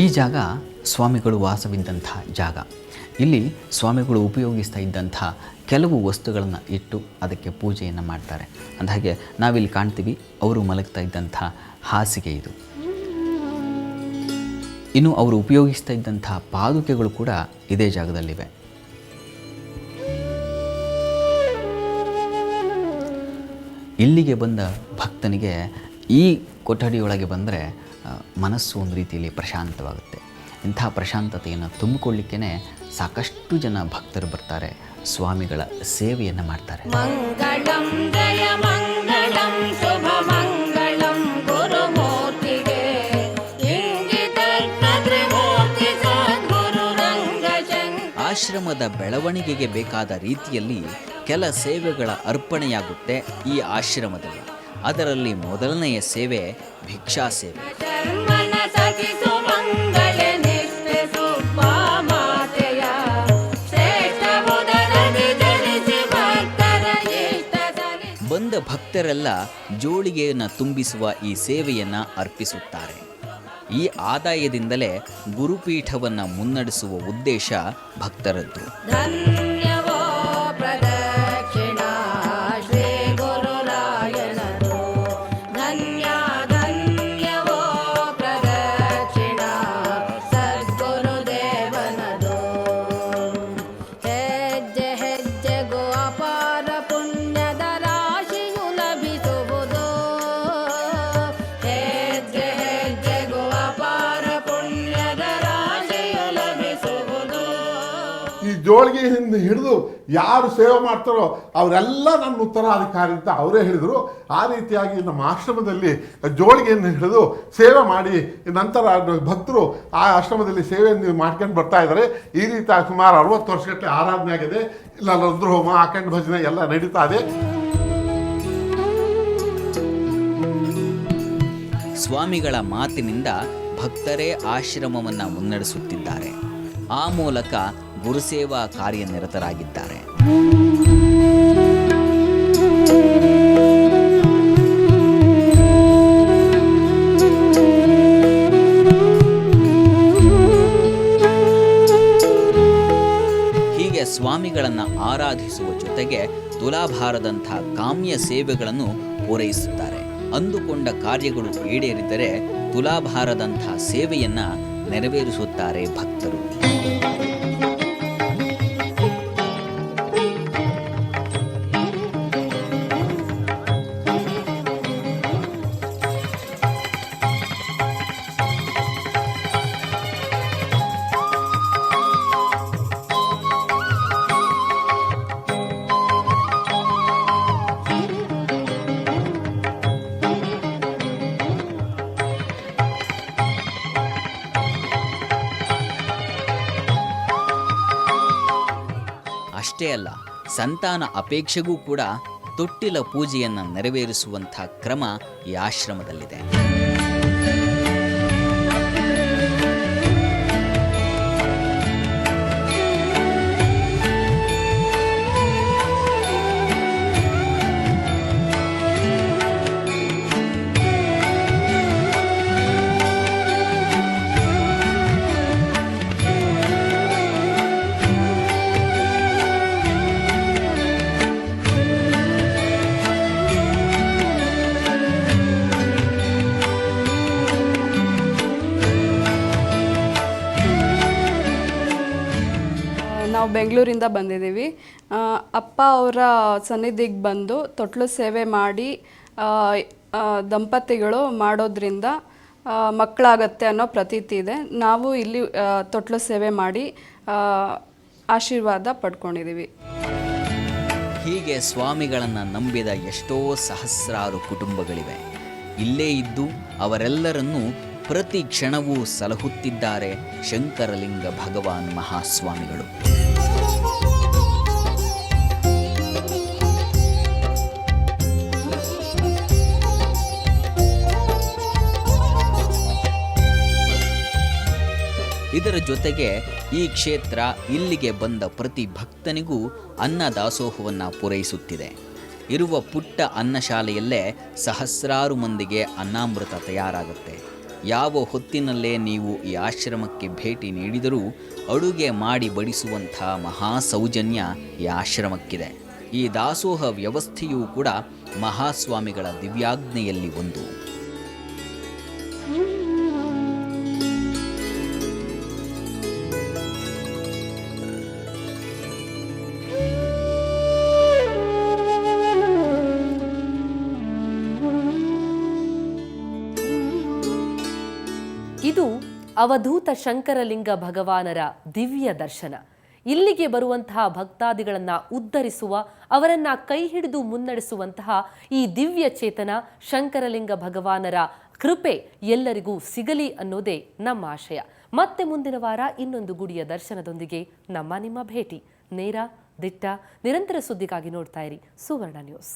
ಈ ಜಾಗ ಸ್ವಾಮಿಗಳು ವಾಸವಿದ್ದಂಥ ಜಾಗ. ಇಲ್ಲಿ ಸ್ವಾಮಿಗಳು ಉಪಯೋಗಿಸ್ತಾ ಇದ್ದಂಥ ಕೆಲವು ವಸ್ತುಗಳನ್ನು ಇಟ್ಟು ಅದಕ್ಕೆ ಪೂಜೆಯನ್ನು ಮಾಡ್ತಾರೆ. ಅಂದಹಾಗೆ ನಾವಿಲ್ಲಿ ಕಾಣ್ತೀವಿ ಅವರು ಮಲಗ್ತಾ ಇದ್ದಂಥ ಹಾಸಿಗೆ ಇದು. ಇನ್ನು ಅವರು ಉಪಯೋಗಿಸ್ತಾ ಇದ್ದಂಥ ಪಾದುಕೆಗಳು ಕೂಡ ಇದೇ ಜಾಗದಲ್ಲಿವೆ. ಇಲ್ಲಿಗೆ ಬಂದ ಭಕ್ತನಿಗೆ ಈ ಕೊಠಡಿಯೊಳಗೆ ಬಂದರೆ ಮನಸ್ಸು ಒಂದು ರೀತಿಯಲ್ಲಿ ಪ್ರಶಾಂತವಾಗುತ್ತೆ. ಇಂಥ ಪ್ರಶಾಂತತೆಯನ್ನು ತುಂಬಿಕೊಳ್ಳಿಕ್ಕೇ ಸಾಕಷ್ಟು ಜನ ಭಕ್ತರು ಬರ್ತಾರೆ, ಸ್ವಾಮಿಗಳ ಸೇವೆಯನ್ನು ಮಾಡ್ತಾರೆ. ಮಂಗಳಂ ಜಯ ಮಂಗಳಂ ಶುಭ ಮಂಗಳಂ ಗುರುಮೂರ್ತಿಗೆ ತ್ರಿಮೂರ್ತಿ ಸದ್ಗುರು ರಂಗಶಂಕರ. ಆಶ್ರಮದ ಬೆಳವಣಿಗೆಗೆ ಬೇಕಾದ ರೀತಿಯಲ್ಲಿ ಕೆಲ ಸೇವೆಗಳ ಅರ್ಪಣೆಯಾಗುತ್ತೆ ಈ ಆಶ್ರಮದಲ್ಲಿ. ಅದರಲ್ಲಿ ಮೊದಲನೆಯ ಸೇವೆ ಭಿಕ್ಷಾ ಸೇವೆ. ಬಂದ ಭಕ್ತರೆಲ್ಲ ಜೋಳಿಗೆಯನ್ನು ತುಂಬಿಸುವ ಈ ಸೇವೆಯನ್ನು ಅರ್ಪಿಸುತ್ತಾರೆ. ಈ ಆದಾಯದಿಂದಲೇ ಗುರುಪೀಠವನ್ನು ಮುನ್ನಡೆಸುವ ಉದ್ದೇಶ ಭಕ್ತರದ್ದು. ಜೋಳಿಗೆಯಿಂದ ಹಿಡಿದು ಯಾರು ಸೇವೆ ಮಾಡ್ತಾರೋ ಅವರೆಲ್ಲ ನನ್ನ ಉತ್ತರಾಧಿಕಾರಿ ಅಂತ ಅವರೇ ಹೇಳಿದರು. ಆ ರೀತಿಯಾಗಿ ನಮ್ಮ ಆಶ್ರಮದಲ್ಲಿ ಜೋಳಿಗೆಯನ್ನು ಹಿಡಿದು ಸೇವೆ ಮಾಡಿ ನಂತರ ಭಕ್ತರು ಆ ಆಶ್ರಮದಲ್ಲಿ ಸೇವೆಯನ್ನು ಮಾಡ್ಕೊಂಡು ಬರ್ತಾ ಇದ್ದಾರೆ. ಈ ರೀತಿ ಸುಮಾರು 60 ವರ್ಷಗಟ್ಟಲೆ ಆರಾಧನೆ ಆಗಿದೆ. ಇಲ್ಲ ರುದ್ರಹೋಮ, ಅಖಂಡ ಭಜನೆ ಎಲ್ಲ ನಡೀತಾ ಇದೆ. ಸ್ವಾಮಿಗಳ ಮಾತಿನಿಂದ ಭಕ್ತರೇ ಆಶ್ರಮವನ್ನು ಮುನ್ನಡೆಸುತ್ತಿದ್ದಾರೆ. ಆ ಮೂಲಕ ಗುರುಸೇವಾ ಕಾರ್ಯನಿರತರಾಗಿದ್ದಾರೆ. ಹೀಗೆ ಸ್ವಾಮಿಗಳನ್ನು ಆರಾಧಿಸುವ ಜೊತೆಗೆ ತುಲಾಭಾರದಂಥ ಕಾಮ್ಯ ಸೇವೆಗಳನ್ನು ಪೂರೈಸುತ್ತಾರೆ. ಅಂದುಕೊಂಡ ಕಾರ್ಯಗಳು ಈಡೇರಿದರೆ ತುಲಾಭಾರದಂಥ ಸೇವೆಯನ್ನು ನೆರವೇರಿಸುತ್ತಾರೆ ಭಕ್ತರು. ಅಷ್ಟೇ ಅಲ್ಲ, ಸಂತಾನ ಅಪೇಕ್ಷೆಗೂ ಕೂಡ ತೊಟ್ಟಿಲ ಪೂಜೆಯನ್ನು ನೆರವೇರಿಸುವಂಥ ಕ್ರಮ ಈ ಆಶ್ರಮದಲ್ಲಿದೆ. ನಾವು ಬೆಂಗಳೂರಿಂದ ಬಂದಿದ್ದೀವಿ. ಅಪ್ಪ ಅವರ ಸನ್ನಿಧಿಗೆ ಬಂದು ತೊಟ್ಲು ಸೇವೆ ಮಾಡಿ ದಂಪತಿಗಳು ಮಾಡೋದ್ರಿಂದ ಮಕ್ಕಳಾಗತ್ತೆ ಅನ್ನೋ ಪ್ರತೀತಿ ಇದೆ. ನಾವು ಇಲ್ಲಿ ತೊಟ್ಲು ಸೇವೆ ಮಾಡಿ ಆಶೀರ್ವಾದ ಪಡ್ಕೊಂಡಿದ್ದೀವಿ. ಹೀಗೆ ಸ್ವಾಮಿಗಳನ್ನು ನಂಬಿದ ಎಷ್ಟೋ ಸಹಸ್ರಾರು ಕುಟುಂಬಗಳಿವೆ. ಇಲ್ಲೇ ಇದ್ದು ಅವರೆಲ್ಲರನ್ನೂ ಪ್ರತಿ ಕ್ಷಣವೂ ಸಲಹುತ್ತಿದ್ದಾರೆ ಶಂಕರಲಿಂಗ ಭಗವಾನ್ ಮಹಾಸ್ವಾಮಿಗಳು. ಇದರ ಜೊತೆಗೆ ಈ ಕ್ಷೇತ್ರ ಇಲ್ಲಿಗೆ ಬಂದ ಪ್ರತಿ ಭಕ್ತನಿಗೂ ಅನ್ನ ದಾಸೋಹವನ್ನು ಪೂರೈಸುತ್ತಿದೆ. ಇರುವ ಪುಟ್ಟ ಅನ್ನಶಾಲೆಯಲ್ಲೇ ಸಹಸ್ರಾರು ಮಂದಿಗೆ ಅನ್ನಾಮೃತ ತಯಾರಾಗುತ್ತೆ. ಯಾವ ಹೊತ್ತಿನಲ್ಲೇ ನೀವು ಈ ಆಶ್ರಮಕ್ಕೆ ಭೇಟಿ ನೀಡಿದರೂ ಅಡುಗೆ ಮಾಡಿ ಬಡಿಸುವಂಥ ಮಹಾ ಸೌಜನ್ಯ ಈ ಆಶ್ರಮಕ್ಕಿದೆ. ಈ ದಾಸೋಹ ವ್ಯವಸ್ಥೆಯೂ ಕೂಡ ಮಹಾಸ್ವಾಮಿಗಳ ದಿವ್ಯಾಜ್ಞೆಯಲ್ಲಿ ಒಂದು. ಇದು ಅವಧೂತ ಶಂಕರಲಿಂಗ ಭಗವಾನರ ದಿವ್ಯ ದರ್ಶನ. ಇಲ್ಲಿಗೆ ಬರುವಂತಹ ಭಕ್ತಾದಿಗಳನ್ನು ಉದ್ಧರಿಸುವ, ಅವರನ್ನ ಕೈ ಹಿಡಿದು ಮುನ್ನಡೆಸುವಂತಹ ಈ ದಿವ್ಯ ಚೇತನ ಶಂಕರಲಿಂಗ ಭಗವಾನರ ಕೃಪೆ ಎಲ್ಲರಿಗೂ ಸಿಗಲಿ ಅನ್ನೋದೇ ನಮ್ಮ ಆಶಯ. ಮತ್ತೆ ಮುಂದಿನ ವಾರ ಇನ್ನೊಂದು ಗುಡಿಯ ದರ್ಶನದೊಂದಿಗೆ ನಿಮ್ಮ ಭೇಟಿ. ನೇರ, ದಿಟ್ಟ, ನಿರಂತರ ಸುದ್ದಿಗಾಗಿ ನೋಡ್ತಾ ಇರಿ ಸುವರ್ಣ ನ್ಯೂಸ್.